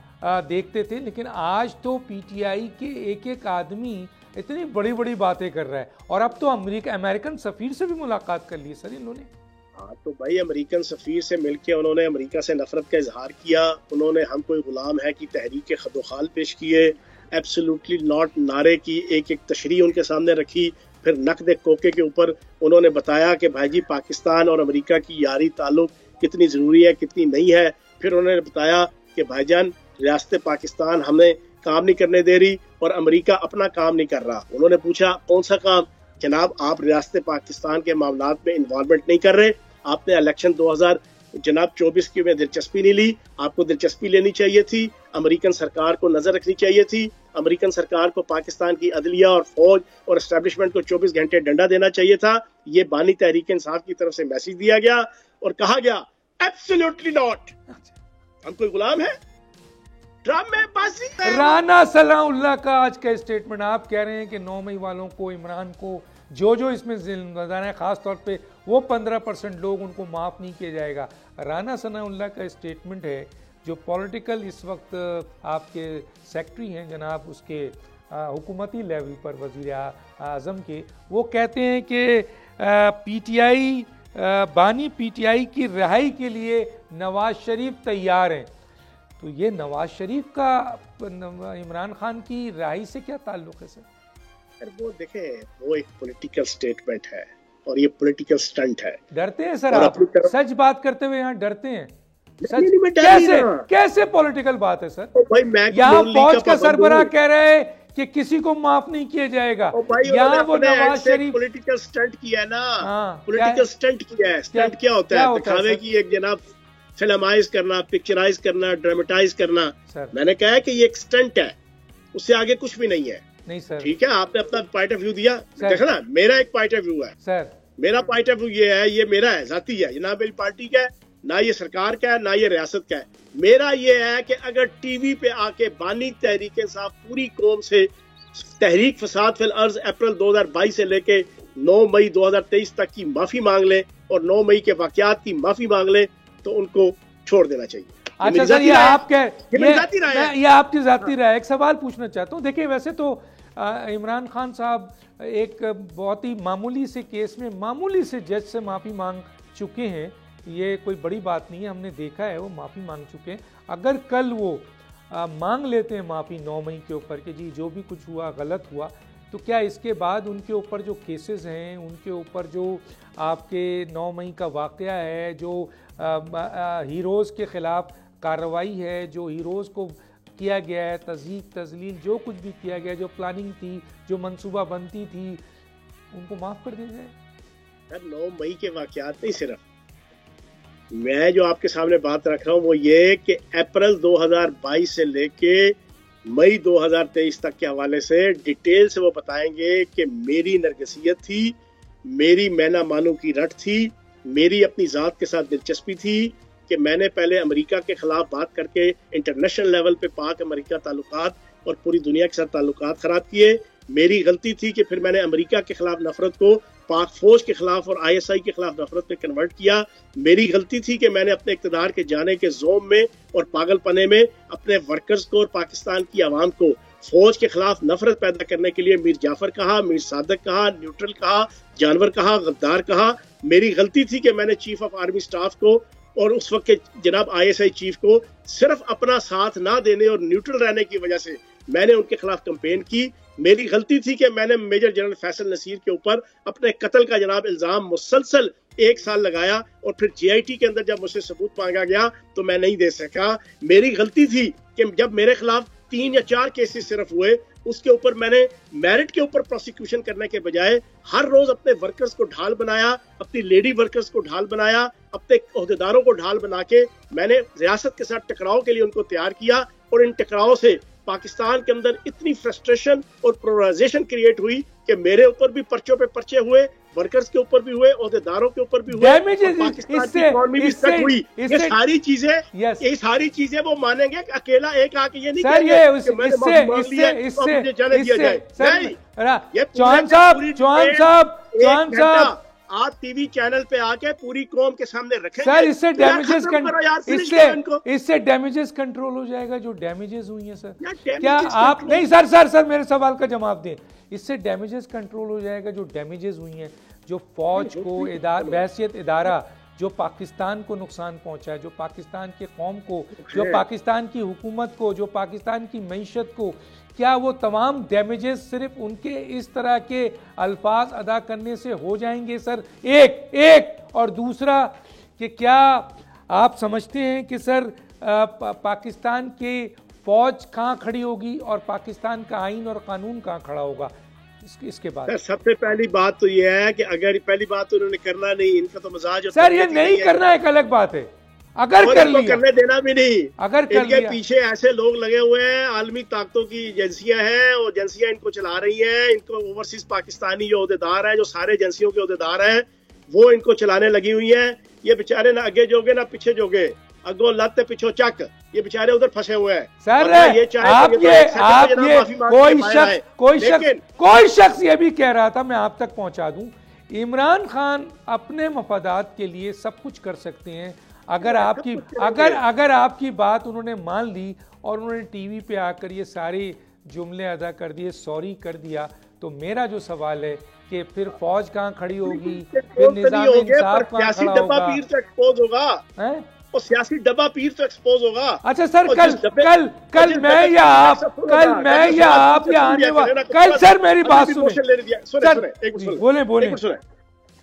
देखते थे, लेकिन आज तो PTI के एक आदमी इतनी बड़ी बड़ी बातें कर रहा है। और अब तो अमेरिकन सफीर से भी मुलाकात कर ली सर इन्होंने। हाँ, तो भाई अमेरिकन सफीर से मिलके उन्होंने अमेरिका से नफरत का इजहार किया। उन्होंने हम कोई गुलाम है कि तहरीक खदोखाल पेश किए, एब्सोल्युटली नॉट नारे की एक तशरीह उनके सामने रखी, फिर नकद कोके के ऊपर उन्होंने बताया कि भाई जी पाकिस्तान और अमेरिका की यारी ताल्लुक कितनी ज़रूरी है, कितनी नहीं है। फिर उन्होंने बताया कि भाईजान रियासत पाकिस्तान हमें काम नहीं करने दे रही और अमेरिका अपना काम नहीं कर रहा। उन्होंने पूछा कौन सा काम? जनाब आप रियासत पाकिस्तान के मामलात में इन्वॉल्वमेंट नहीं कर रहे, आपने इलेक्शन 2024 की में दिलचस्पी नहीं ली, आपको दिलचस्पी लेनी चाहिए थी, अमेरिकन सरकार को नजर रखनी चाहिए थी, अमेरिकन सरकार को पाकिस्तान की अदलिया और फौज और एस्टेब्लिशमेंट को 24 घंटे डंडा देना चाहिए था। ये बानी तहरीक इंसाफ की तरफ से मैसेज दिया गया और कहा गया एब्सोल्युटली नॉट, हम कोई गुलाम है, ड्रामेबाजी। राना सलाउल्लाह का आज का स्टेटमेंट, आप कह रहे हैं कि 9 मई वालों को, इमरान को जो इसमें जिम्मेदार है, खास तौर पे वो 15% लोग, उनको माफ़ नहीं किया जाएगा। राना सनाउल्लाह का स्टेटमेंट है जो पॉलिटिकल इस वक्त आपके सेक्रेटरी हैं जनाब उसके हुकूमती लेवल पर वज़ीर आज़म के, वो कहते हैं कि पीटीआई बानी पीटीआई की रिहाई के लिए नवाज शरीफ तैयार हैं। तो ये नवाज शरीफ का इमरान खान की रिहाई से क्या ताल्लुक है सर? वो देखें, वो एक पॉलिटिकल स्टेटमेंट है और ये पॉलिटिकल स्टंट है। डरते हैं सर आप सच बात करते हुए, यहाँ डरते हैं सच? कैसे पॉलिटिकल बात है सर? यहाँ फौज का सरबराह कह रहे हैं कि किसी को माफ नहीं किया जाएगा, यहाँ वो नवाज शरीफ पॉलिटिकल स्टंट किया है ना। पॉलिटिकल स्टंट किया है। स्टंट क्या होता है? दिखावे की एक जनाब फिल्माइज करना, पिक्चराइज करना, ड्रामेटाइज करना। मैंने कहा है कि ये एक स्टंट है, उससे आगे कुछ भी नहीं है। नहीं सर, ठीक है, आपने अपना पॉइंट ऑफ व्यू दिया, देखा ना, मेरा एक पॉइंट ऑफ व्यू है सर। मेरा पॉइंट ऑफ व्यू ये है, ये मेरा है, जाती है, ये ना मेरी पार्टी का है, ना ये सरकार का है, ना ये रियासत का है। मेरा ये है कि अगर टीवी पे आके बानी तहरीक इंसाफ पूरी कौम से तहरीक फसाद फिल अर्ज अप्रैल 2022 से लेके 9 मई 2023 तक की माफी मांग ले और 9 मई के वाकयात की माफी मांग ले तो उनको छोड़ देना चाहिए। अच्छा सर, ये आप कह ये आपकी जाती राय। एक सवाल पूछना चाहता हूँ। देखिए वैसे तो इमरान खान साहब एक बहुत ही मामूली से केस में मामूली से जज से माफ़ी मांग चुके हैं, ये कोई बड़ी बात नहीं है, हमने देखा है वो माफ़ी मांग चुके हैं। अगर कल वो मांग लेते हैं माफ़ी 9 मई के ऊपर कि जी जो भी कुछ हुआ गलत हुआ, तो क्या इसके बाद उनके ऊपर जो केसेस हैं, उनके ऊपर जो आपके 9 मई का वाक़या है, जो हीरोज़ के ख़िलाफ़ कार्रवाई है, जो हीरोज़ को किया गया है तज़हीक तज़लील, जो कुछ भी किया गया, जो प्लानिंग थी, जो मंसूबा बनती थी, उनको माफ़ कर दिया जाए? 9 मई के वाक़यात नहीं, सिर्फ मैं जो आपके सामने बात रख रहा हूँ वो ये कि अप्रैल 2022 से लेके मई 2023 तक के हवाले से डिटेल से वो बताएंगे कि मेरी नरगसियत थी, मेरी मैना मानू की रट थी, मेरी अपनी ज़ात के साथ दिलचस्पी थी कि मैंने पहले अमेरिका के खिलाफ बात करके इंटरनेशनल लेवल पे पाक अमेरिका ताल्लुकात और पूरी दुनिया के साथ ताल्लुकात ख़राब किए। मेरी गलती थी कि फिर मैंने अमेरिका के खिलाफ नफरत को पाक फौज के खिलाफ और ISI के खिलाफ नफरत में कन्वर्ट किया। मेरी गलती थी कि मैंने अपने इक़्तिदार के जाने के जोम में और पागलपने में अपने वर्कर्स को और पाकिस्तान की आवाम को फौज के खिलाफ नफरत पैदा करने के लिए मीर जाफर कहा, मीर सादक कहा, न्यूट्रल कहा, जानवर कहा, गद्दार कहा। मेरी गलती थी कि मैंने चीफ ऑफ आर्मी स्टाफ को और उस वक्त के जनाब ISI चीफ को सिर्फ अपना साथ ना देने और न्यूट्रल रहने की वजह से मैंने उनके खिलाफ कैंपेन की। मेरी गलती थी कि मैंने मेजर जनरल फैसल नसीर के ऊपर अपने कत्ल का जनाब इल्जाम मुसलसल 1 साल लगाया और फिर JIT के अंदर जब मुझसे सबूत मांगा गया तो मैं नहीं दे सका। मेरी गलती थी कि जब मेरे खिलाफ 3 या 4 केसेस सिर्फ हुए, उसके ऊपर मैंने मेरिट के ऊपर प्रोसिक्यूशन करने के बजाय हर रोज अपने वर्कर्स को ढाल बनाया, अपनी लेडी वर्कर्स को ढाल बनाया, अपने ओहदेदारों को ढाल बना के मैंने रियासत के साथ टकराव के लिए उनको तैयार किया। और इन टकराव से पाकिस्तान के अंदर इतनी फ्रस्ट्रेशन और पोलराइजेशन क्रिएट हुई कि मेरे ऊपर भी पर्चों पे पर्चे हुए, वर्कर्स के ऊपर भी हुए, ओहदेदारों के ऊपर भी हुए, पाकिस्तान की इकोनॉमी भी स्टक हुई। ये सारी चीजें वो मानेंगे कि अकेला एक आके ये नहीं कहेंगे कि मैंने माफी मांग ली है, मुझे जाने दिया जाए। नहीं, चौहान साहब आप टीवी चैनल पे आके पूरी कौम के सामने रखेंगे सर, इससे डैमेजेस कंट्रोल हो जाएगा जो डैमेजेस हुई हैं सर। क्या आप नहीं सर मेरे सवाल का जवाब दें। इससे डैमेजेस कंट्रोल हो जाएगा जो डैमेजेस हुई हैं, जो फौज को बहैसियत इदारा जो पाकिस्तान को नुकसान पहुंचा है, जो पाकिस्तान के कौम को, जो पाकिस्तान की हुकूमत को, जो पाकिस्तान की मईशत को, क्या वो तमाम डैमेजेस सिर्फ उनके इस तरह के अल्फाज अदा करने से हो जाएंगे सर? एक और दूसरा कि क्या आप समझते हैं कि सर पाकिस्तान के फौज कहाँ खड़ी होगी और पाकिस्तान का आइन और कानून कहाँ खड़ा होगा इसके बाद? सर सबसे पहली बात तो ये है कि अगर पहली बात तो उन्होंने करना नहीं, इनका तो मजाज सर ये नहीं करना एक अलग बात है, अगर कर लिया करने देना भी नहीं, अगर कर इनके लिया। पीछे ऐसे लोग लगे हुए हैं, आलमी ताकतों की एजेंसियां हैं और एजेंसियां इनको चला रही हैं। इनको ओवरसीज पाकिस्तानी जो अहदेदार हैं, जो सारे एजेंसियों के अहदेदार हैं, वो इनको चलाने लगी हुई हैं। ये बेचारे ना आगे जोगे ना पीछे जोगे, अगो लत पिछो चक, ये बेचारे उधर फंसे हुए हैं। सर आप ये कोई शख्स ये भी कह रहा था, मैं आप तक पहुंचा दूं, इमरान खान अपने मफादात के लिए सब कुछ कर सकते हैं। अगर आपकी बात उन्होंने मान ली और उन्होंने टीवी पे आकर ये सारे जुमले अदा कर दिए, सॉरी कर दिया, तो मेरा जो सवाल है कि फिर फौज कहाँ खड़ी होगी, फिर निजाम इंसाफ कहाँ खड़ा होगा? और सियासी डब्बा पीर तो एक्सपोज होगा। अच्छा सर, कल मैं या आप या आने वाला, कल सर मेरी बात सुने, बोले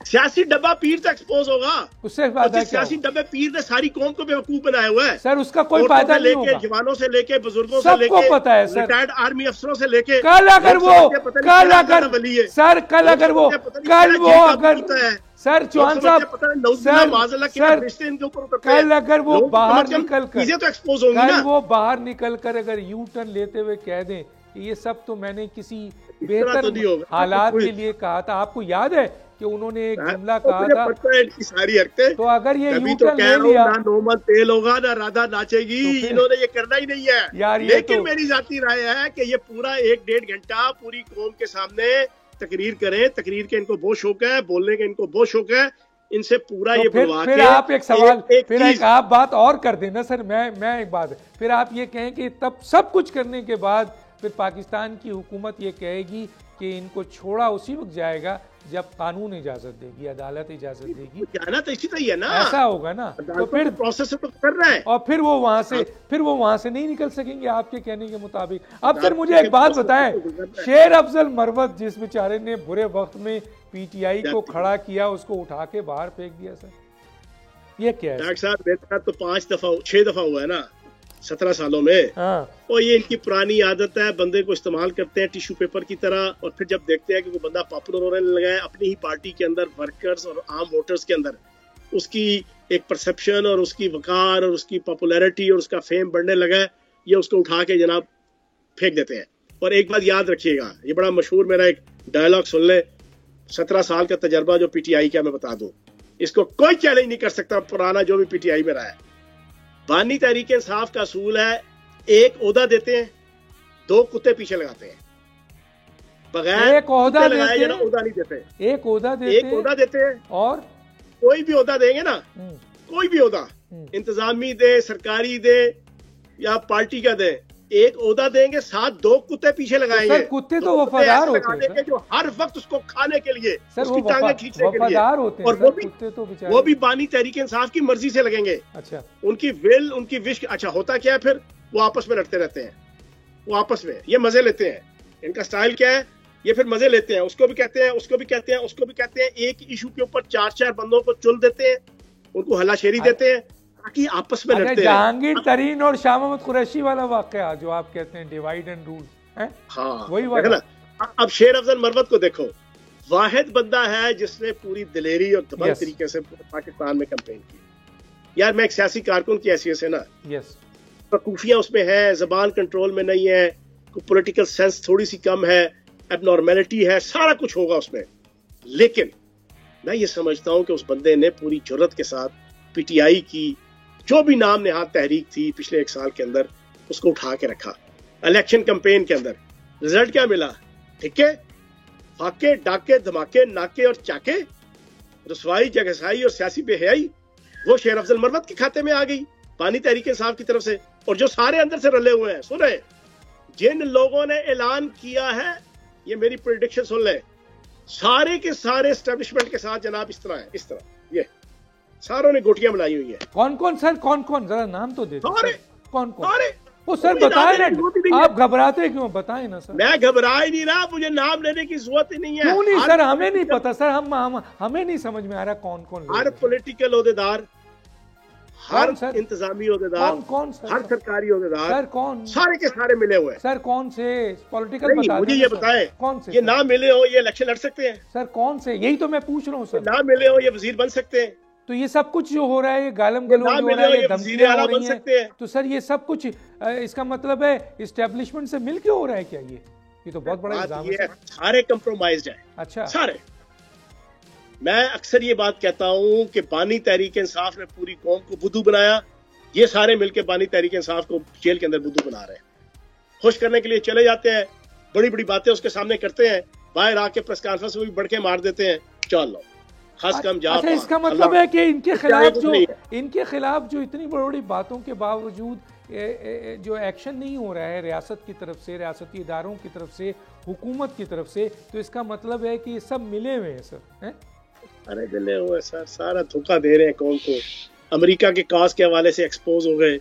सियासी डब्बा पीर तो एक्सपोज होगा। उससे बात है, सियासी डब्बे पीर ने सारी कौम को बेवकूफ बनाया हुआ है सर, उसका कोई फायदा नहीं होगा। जवानों से लेके बुजुर्गों से लेके, सबको पता है सर, रिटायर्ड आर्मी अफसरों से लेके, कल अगर सर चौहान साहब, कल अगर वो बाहर निकल कर चीजें तो एक्सपोज होंगी ना, वो बाहर निकल कर अगर यू टर्न लेते हुए कह दें कि ये सब तो मैंने किसी बेहतर हालात के लिए कहा था। आपको याद है कि उन्होंने एक जुमला कहा था, इनकी सारी हरकतें, तो अगर ये यू टर्न ले लिया, ना नोमन तेल होगा ना राधा नाचेगी, तो इन्होंने ये करना ही नहीं है यार। लेकिन मेरी जाती राय है कि ये पूरा 1-1.5 घंटा पूरी कौम के सामने तकरीर करें। तकरीर के इनको बहुत शौक है, बोलने के इनको बहुत शौक है, इनसे पूरा तो ये फिर आप एक सवाल, फिर एक आप बात और कर देना सर, मैं एक बात, फिर आप ये कहें कि तब सब कुछ करने के बाद फिर पाकिस्तान की हुकूमत ये कहेगी कि इनको छोड़ा उसी वक्त जाएगा जब कानून इजाजत देगी, अदालत इजाजत देगी, जाना तो इसी तरह है ना, ऐसा होगा ना, तो फिर प्रोसेस तो कर रहा है और फिर वो वहां से नहीं निकल सकेंगे आपके कहने के मुताबिक। अब सर मुझे एक बात बताएं, शेर अफजल मरवत जिस बेचारे ने बुरे वक्त में पीटीआई को खड़ा किया, उसको उठा के बाहर फेंक दिया सर, ये क्या है? डॉक्टर साहब मेरे साथ तो 6 दफा हुआ है ना 17 सालों में। और ये इनकी पुरानी आदत है, बंदे को इस्तेमाल करते हैं टिश्यू पेपर की तरह, और फिर जब देखते हैं कि वो बंदा पॉपुलर होने लगा है अपनी ही पार्टी के अंदर, वर्कर्स और आम वोटर्स के अंदर, उसकी एक परसेप्शन और उसकी वकार और उसकी पॉपुलैरिटी और उसका फेम बढ़ने लगा है, ये उसको उठा के जनाब फेंक देते हैं। और एक बात याद रखिएगा, ये बड़ा मशहूर मेरा एक डायलॉग सुन ले, 17 साल का तजर्बा जो पीटीआई का मैं बता दूं, इसको कोई चैलेंज नहीं कर सकता, पुराना जो भी पीटीआई में रहा है। बानी तहरीक इंसाफ का असूल है, एक ओहदा देते हैं, 2 कुत्ते पीछे लगाते हैं, बगैर एक ओहदा लगाए जाना ओहदा नहीं देते, एक ओहदा देते हैं, और कोई भी ओहदा देंगे ना, कोई भी ओहदा, इंतजामी दे, सरकारी दे या पार्टी का दे, एक ओहदा देंगे, साथ 2 कुत्ते पीछे लगाएंगे। सर कुत्ते तो वफादार होते हैं जो हर वक्त उसको खाने के लिए, सर उसकी टांगें खींचने के लिए, और वो भी बानी तहरीक इंसाफ की मर्जी से लगेंगे। अच्छा, उनकी विल, उनकी विश। अच्छा होता क्या है फिर, वो आपस में लड़ते रहते हैं, वो आपस में ये मजे लेते हैं। इनका स्टाइल क्या है, ये फिर मजे लेते हैं, उसको भी कहते हैं, उसको भी कहते हैं, उसको भी कहते हैं, एक इशू के ऊपर 4-4 बंदों को चुन देते हैं, उनको हलाशेरी देते हैं ताकि आपस में लड़ते हैं। जहांगीर तरीन और शाह मोहम्मद कुरैशी वाला वाकया जो आप कहते हैं डिवाइड एंड रूल है, हाँ वही वाला। अब शेर अफजल मरवत को देखो, वाहिद बंदा है जिसने पूरी दिलेरी और दबंग तरीके से पाकिस्तान में कैंपेन की। यार मैं एक सियासी कारकुन की हैसियत से ना, वकूफियां उसमें है, जबान कंट्रोल में नहीं है, पॉलिटिकल सेंस थोड़ी सी कम है, एबनॉर्मेलिटी है, सारा कुछ होगा उसमें। लेकिन मैं ये समझता हूं कि उस बंदे ने पूरी जुर्रत के साथ पीटीआई की जो भी नाम नेहाद तहरीक थी पिछले 1 साल के अंदर, उसको उठा के रखा। इलेक्शन कैंपेन के अंदर रिजल्ट क्या मिला? ठीक है, फाके, डाके, धमाके, नाके और चाके, रसवाई, जगहसाई और सियासी बेहयाई वो शेर अफजल मरवत के खाते में आ गई बानी तहरीक इंसाफ की तरफ से। और जो सारे अंदर से रले हुए हैं, सुने, जिन लोगों ने ऐलान किया है, ये मेरी प्रेडिक्शन सुन ले, सारे के सारे एस्टेब्लिशमेंट के साथ जनाब इस तरह है, इस तरह ये सारों ने गोटियां बनाई हुई है। कौन कौन सर, कौन कौन, जरा नाम तो दे दो। सारे कौन कौन? सारे वो सर बताए ना, आप घबराते क्यों, बताए ना सर। मैं घबरा ही नहीं रहा, मुझे नाम लेने की जरूरत ही नहीं है। क्यों नहीं सर, हमें नहीं पता सर, हमें नहीं समझ में आ रहा कौन कौन। हर पॉलिटिकल ओहदेदार, हर सर? इंतजामी ओहदेदार, कौन सर? हर सरकारी ओहदेदार सर कौन? सारे के सारे मिले हुए हैं। सर कौन से पॉलिटिकल बता मुझे ये बताएं, कौन से? ये ना मिले हो ये इलेक्शन लड़ सकते हैं? सर कौन से, यही तो मैं पूछ रहा हूँ सर। ना मिले हो ये वजीर बन सकते हैं? तो ये सब कुछ जो हो रहा है, ये गालम गलोच हो रहा है, ये धमकियां हो रही हैं, तो सर ये सब कुछ इसका मतलब है इस्टेब्लिशमेंट से मिलके हो रहा है क्या? ये तो बहुत बड़ा इल्जाम है। सारे कंप्रोमाइज्ड है। अच्छा, सारे। मैं अक्सर ये बात कहता हूँ कि बानी तहरीक इंसाफ ने पूरी कौम को बुद्धू बनाया, ये सारे मिलके बानी तहरीक इंसाफ को जेल के अंदर बुद्धू बना रहे हैं। खुश करने के लिए चले जाते हैं, बड़ी बड़ी बातें उसके सामने करते हैं, बाहर आके प्रेस कॉन्फ्रेंस में भी बढ़ के मार देते हैं, चलो खास कम जा। अच्छा, इसका मतलब है कि इनके खिलाफ जो इतनी बड़ी बड़ी बातों के बावजूद जो एक्शन नहीं हो रहा है रियासत की तरफ से, रियासती इदारों की तरफ से, हुकूमत की तरफ से, तो इसका मतलब है कि ये सब मिले हुए हैं सर, हैं? अरे मिले हुए सर, सारा धोखा दे रहे हैं कौम को। अमेरिका के काज के हवाले से एक्सपोज हो गए,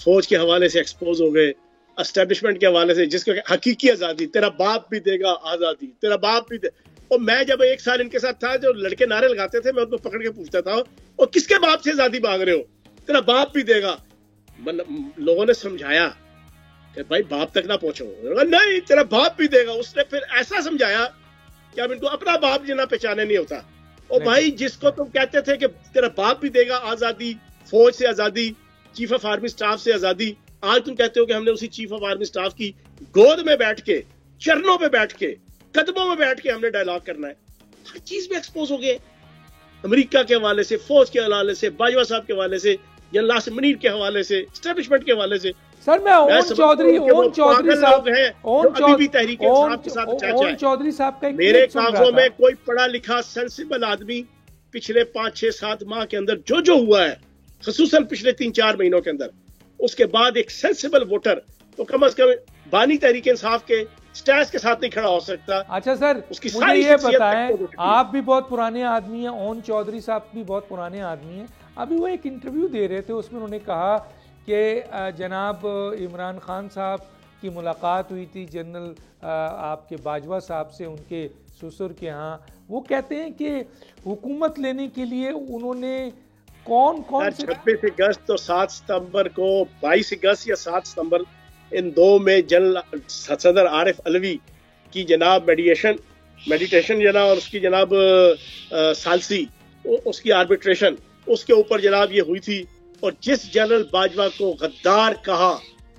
फौज के हवाले से एक्सपोज हो गए, एस्टेब्लिशमेंट के हवाले से, जिसको हकीकी आजादी, तेरा बाप भी देगा आजादी, तेरा बाप भी दे। और मैं जब 1 साल इनके साथ था, जो लड़के नारे लगाते थे, मैं उनको पकड़ के पूछता था, और किसके बाप से आजादी मांग रहे हो? तेरा बाप भी देगा। लोगों ने समझाया कि भाई बाप तक ना पहुंचो, नहीं तेरा बाप भी देगा। उसने फिर ऐसा समझाया कि अब इनको अपना बाप जितना पहचाने नहीं होता। और भाई जिसको तुम कहते थे कि तेरा बाप भी देगा आजादी, फौज से आजादी, चीफ ऑफ आर्मी स्टाफ से आजादी, आज तुम कहते हो कि हमने उसी चीफ ऑफ आर्मी स्टाफ की गोद में बैठ के, चरणों पे बैठ के, कदमों में बैठ के हमने डायलॉग करना है। हर चीज में एक्सपोज हो गए, अमेरिका के हवाले से, फौज के हवाले से, बाजवा साहब के हवाले से, जनरल नासिर मुनीर के हवाले से, एस्टेब्लिशमेंट के हवाले से। सर मैं ओन चौधरी साहब है, अभी भी तहरीक इंसाफ के साथ चाचा चौधरी साहब का मेरे कागजों में कोई पढ़ा लिखा सेंसिबल आदमी पिछले 5-6-7 माह के अंदर जो हुआ है, खसूसन पिछले 3-4 महीनों के अंदर, उसके बाद एक सेंसिबल वोटर तो कम से कम बानी तहरीक इंसाफ के स्टैंस के साथ नहीं खड़ा हो सकता। अच्छा सर, उसकी मुझे ये बताएं, आप भी बहुत पुराने आदमी हैं, ओन चौधरी साहब भी बहुत पुराने आदमी हैं। अभी वो एक इंटरव्यू दे रहे थे, उसमें उन्होंने कहा कि जनाब इमरान खान साहब की मुलाकात हुई थी जनरल आपके बाजवा साहब से, उनके ससुर के यहाँ। वो कहते हैं कि हुकूमत लेने के लिए उन्होंने कौन 26 अगस्त और 7 सितंबर को, 22 अगस्त या 7 सितंबर, इन दो में जनरल सदर आरिफ अलवी की जनाब मेडिटेशन जना, और उसकी जनाब सालसी, उसकी आर्बिट्रेशन, उसके ऊपर जनाब ये हुई थी। और जिस जनरल बाजवा को गद्दार कहा,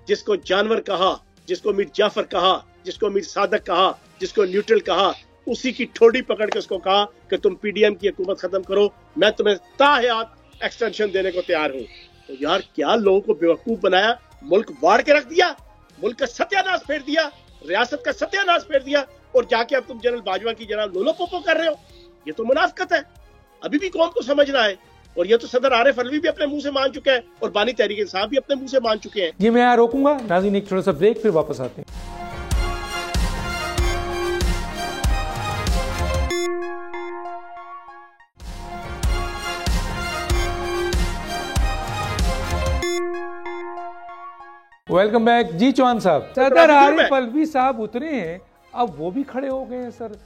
जिसको जानवर कहा, जिसको मीर जाफर कहा, जिसको मीर सादक कहा, जिसको न्यूट्रल कहा, उसी की ठोड़ी पकड़ के उसको कहा कि तुम पीडीएम की हुकूमत खत्म करो, मैं तुम्हें ताहयात एक्सटेंशन देने को तैयार हूं। तो यार क्या लोगों को बेवकूफ बनाया, मुल्क बाढ़ के रख दिया, मुल्क का सत्यानाश फेर दिया, रियासत का सत्यानाश फेर दिया, और जाके अब तुम जनरल बाजवा की जनाब लोलो पोपो कर रहे हो। ये तो मुनाफिकत है, अभी भी कौम को समझना है। और ये तो सदर आरिफ अलवी भी अपने मुंह से मान चुका है, और बानी तहरीक इंसाफ भी अपने मुंह से मान चुके हैं। ये मैं यहाँ रोकूंगा नाज़रीन, एक छोटा सा ब्रेक, फिर वापस आते हैं। वेलकम बैक जी चौहान साहब। सदर आरिफ अलवी साहब उतरे हैं, अब वो भी खड़े हो गए हैं सर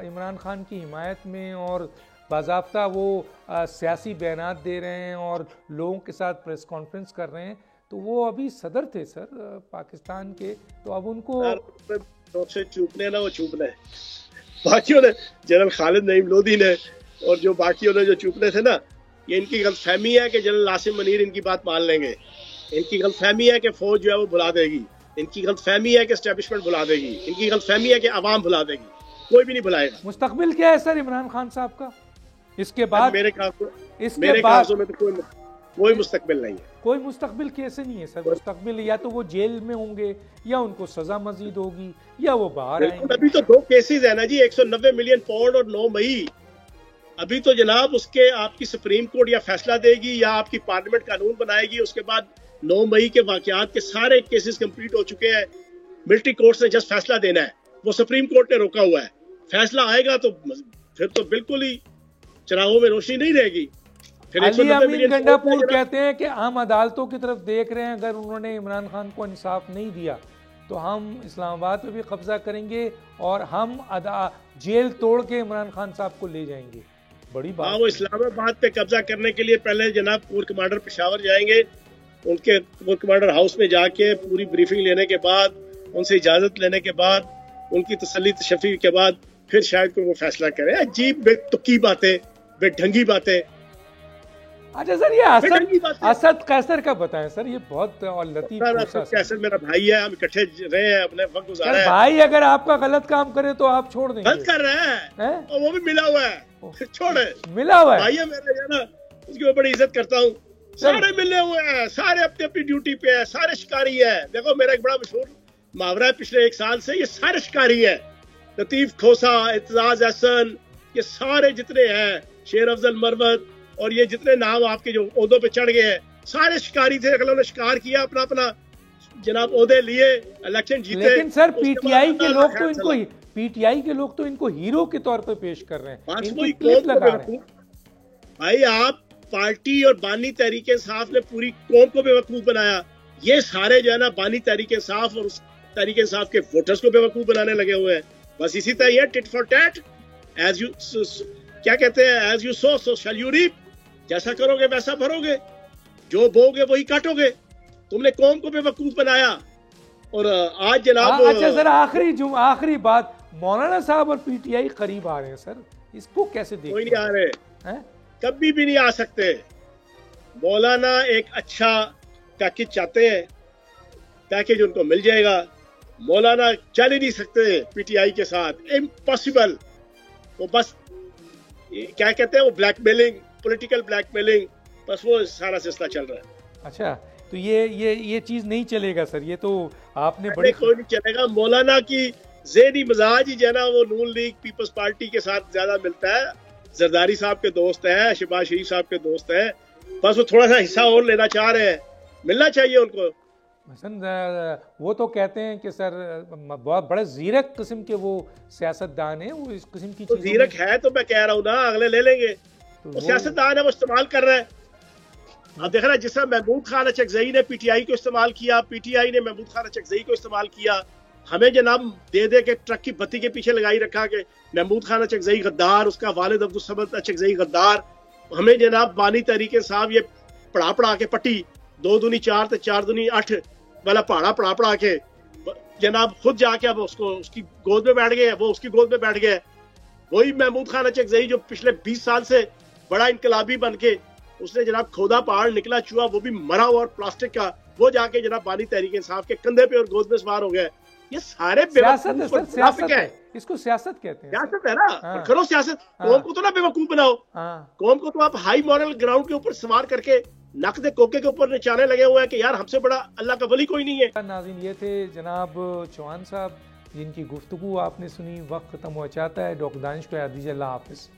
इमरान खान की हिमायत में, और बाज़ाब्ता वो सियासी बयानात दे रहे हैं और लोगों के साथ प्रेस कॉन्फ्रेंस कर रहे हैं। तो वो अभी सदर थे सर पाकिस्तान के, तो अब उनको से चूकने ना, वो चूकने बाकियों ने, जनरल खालिद नईम लोधी ने और जो बाकियों ने जो चूकने थे ना, ये इनकी गलतफहमी है कि जनरल नासिर मुनीर इनकी बात मान लेंगे, इनकी गलतफहमी है कि फौज जो है वो भुला देगी, इनकी गलतफहमी है कि एस्टेब्लिशमेंट भुला देगी, इनकी गलतफहमी है कि आवाम भुला देगी। कोई भी नहीं भुलाएगा। मुस्तकबिल क्या है सर इमरान खान साहब का इसके बाद? मेरे कागजों में तो कोई मुस्तकबिल नहीं है। कोई मुस्तकबिल कैसे नहीं है सर? मुस्तकबिल या तो वो जेल में होंगे, या उनको सजा मजीद होगी, या वो बाहर आएंगे। अभी तो 2 केसेस है ना जी, 190 मिलियन पाउंड और 9 मई। अभी तो जनाब उसके आपकी सुप्रीम कोर्ट या फैसला देगी या आपकी पार्लियामेंट कानून बनाएगी। उसके बाद 9 मई के वाकयात के सारे केसेस कंप्लीट हो चुके हैं। मिलिट्री कोर्ट ने जस्ट फैसला देना है, वो सुप्रीम कोर्ट ने रोका हुआ है। फैसला आएगा तो फिर तो बिल्कुल ही चरागों में रोशनी नहीं रहेगी। फिर अली 190 अमीन मिलियन गंडापुर कहते हैं कि हम अदालतों की तरफ देख रहे हैं, अगर उन्होंने इमरान खान को इंसाफ नहीं दिया तो हम इस्लामाबाद पे भी कब्जा करेंगे और हम जेल तोड़ के इमरान खान साहब को ले जाएंगे। बड़ी बात। हाँ, वो इस्लामाबाद पे कब्जा करने के लिए पहले जनाब कोर कमांडर पेशावर जाएंगे, उनके कोर कमांडर हाउस में जाके पूरी ब्रीफिंग लेने के बाद, उनसे इजाजत लेने के बाद, उनकी तसल्ली तशफ़ी के बाद फिर शायद कोई वो फैसला करे। अजीब बेतुकी बातें, बेढंगी बातें। अच्छा सर, ये असद कैसर का बताएं सर, ये बहुत और लतीफ कैसर मेरा भाई है, हम इकट्ठे रहे हैं, अपने वक्त गुजारा है। भाई अगर आपका गलत काम करे तो आप छोड़ देंगे? गलत कर रहा है और वो भी मिला हुआ है, छोड़े मिला हुआ है भाई है मेरा, जो ना उसकी मैं बड़ी इज्जत करता हूँ। सारे मिले हुए हैं, सारे अपनी अपनी ड्यूटी पे है, सारे शिकारी है। देखो मेरा एक बड़ा मशहूर मुहावरा है पिछले 1 साल से, ये सारे शिकारी है। लतीफ खोसा, इत्जाज अहसन, ये सारे जितने हैं, शेर अफजल मरवत और ये जितने नाम आपके जो ओहदों पे चढ़ गए हैं, सारे शिकारी थे। अगलों ने शिकार किया, अपना अपना जनाब ओहदे लिए, इलेक्शन जीते। लेकिन सर पीटीआई के लोग तो इनको हीरो के तौर पे पेश कर रहे हैं, इनकी क्लिप लगा रहे हैं। भाई आप पार्टी और बानी तहरीक इंसाफ ने पूरी कौम को बेवकूफ बनाया। ये सारे जो है ना बानी तहरीक इंसाफ और उस तहरीक इंसाफ के वोटर्स को बेवकूफ बनाने लगे हुए हैं। बस इसी तरह tit for tat, as you क्या कहते हैं, as you sow shall you reap. जैसा करोगे वैसा भरोगे, जो बोगे वही काटोगे। तुमने कौम को बेवकूफ बनाया। और आज जनाब अच्छा सर, आखिरी बात, मौलाना साहब और पीटीआई करीब आ रहे हैं सर, इसको कैसे देखते? कोई नहीं आ रहे, कभी भी नहीं आ सकते। मौलाना एक अच्छा पैकेज चाहते हैं, पैकेज उनको मिल जाएगा। मौलाना चल ही नहीं सकते पीटीआई के साथ, इम्पॉसिबल। वो बस क्या कहते हैं, वो ब्लैकमेलिंग, पॉलिटिकल ब्लैकमेलिंग, बस वो सारा सिलसिला चल रहा है। अच्छा, तो ये चीज नहीं चलेगा सर, ये तो आपने बड़ी कोई नहीं चलेगा। मौलाना की ज़हनी मिजाज ही जो ना वो नून लीग पीपल्स पार्टी के साथ ज्यादा मिलता है। जरदारी साहब के दोस्त हैं, शहबाज शरीफ साहब के दोस्त हैं, बस वो थोड़ा सा हिस्सा और लेना चाह रहे हैं, मिलना चाहिए उनको। वो तो कहते हैं कि सर बहुत बड़े जीरक किस्म के वो सियासतदान हैं, वो इस किस्म की चीज़ों जीरक है, तो मैं कह रहा हूँ ना अगले ले लेंगे। तो सियासतदान है, वो इस्तेमाल कर रहा है। अब देख रहा है, जिस तरह महमूद खान अचकजई ने पीटीआई को इस्तेमाल किया, पीटीआई ने महमूद खान अचकजई को इस्तेमाल किया। हमें जनाब दे दे के ट्रक की बत्ती के पीछे लगाई रखा कि महमूद खान अचकजई गद्दार, उसका वालिद अब्दुल समद अचकजई गद्दार। हमें जनाब बानी तहरीके साहब ये पढ़ा के पट्टी 2 दूनी 4 तो 4 दूनी 8 वाला पढ़ा के जनाब खुद जाके अब उसकी गोद में बैठ गए, वो उसकी गोद में बैठ गए। वही महमूद खान अचकजई जो पिछले 20 साल से बड़ा इनकलाबी बन के उसने जनाब खोदा पहाड़ निकला चूहा, वो भी मरा हुआ और प्लास्टिक का, वो जाके जनाब बानी तहरीक इंसाफ के कंधे पे और गोद में सवार हो गए। ये सारे सियासत है, इसको सियासत कहते हैं। सियासत है ना, करो सियासत। कौम को तो ना बेवकूफ बनाओ, कौम को तो आप हाई मॉरल ग्राउंड के ऊपर सवार करके नक दे कोके के ऊपर निचाने लगे हुए हैं कि यार हमसे बड़ा अल्लाह का वली कोई नहीं है। नाज़रीन, ये थे जनाब चौहान साहब, जिनकी गुफ्तगू आपने सुनी। वक्त खत्म हो जाता है, डॉक्टर दानिश को याद दीजिए। अल्लाह हाफिज़।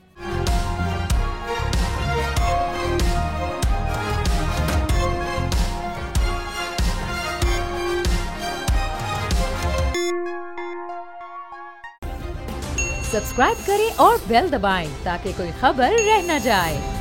सब्सक्राइब करें और बेल दबाएं ताकि कोई खबर रह न जाए।